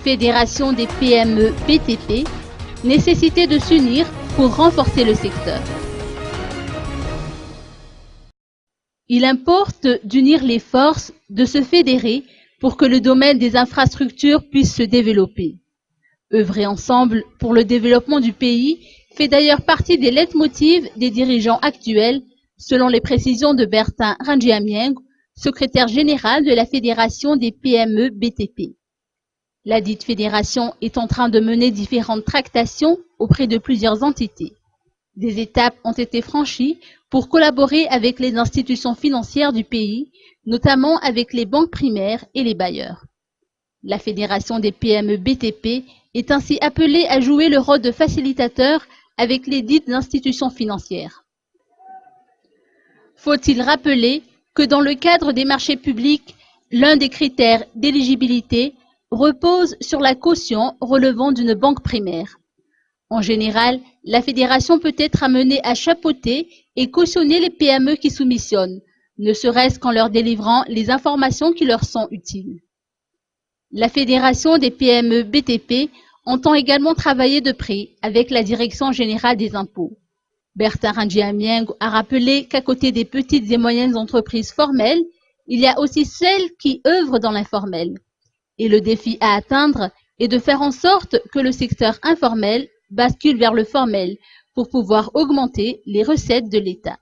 Fédération des PME BTP, nécessité de s'unir pour renforcer le secteur. Il importe d'unir les forces, de se fédérer pour que le domaine des infrastructures puisse se développer. Œuvrer ensemble pour le développement du pays fait d'ailleurs partie des leitmotivs des dirigeants actuels, selon les précisions de Bertin Randjiamieng, secrétaire général de la Fédération des PME BTP. La dite fédération est en train de mener différentes tractations auprès de plusieurs entités. Des étapes ont été franchies pour collaborer avec les institutions financières du pays, notamment avec les banques primaires et les bailleurs. La Fédération des PME BTP est ainsi appelée à jouer le rôle de facilitateur avec les dites institutions financières. Faut-il rappeler que dans le cadre des marchés publics, l'un des critères d'éligibilité repose sur la caution relevant d'une banque primaire. En général, la fédération peut être amenée à chapeauter et cautionner les PME qui soumissionnent, ne serait-ce qu'en leur délivrant les informations qui leur sont utiles. La Fédération des PME BTP entend également travailler de près avec la Direction générale des impôts. Bertin Randjiamieng a rappelé qu'à côté des petites et moyennes entreprises formelles, il y a aussi celles qui œuvrent dans l'informel. Et le défi à atteindre est de faire en sorte que le secteur informel bascule vers le formel pour pouvoir augmenter les recettes de l'État.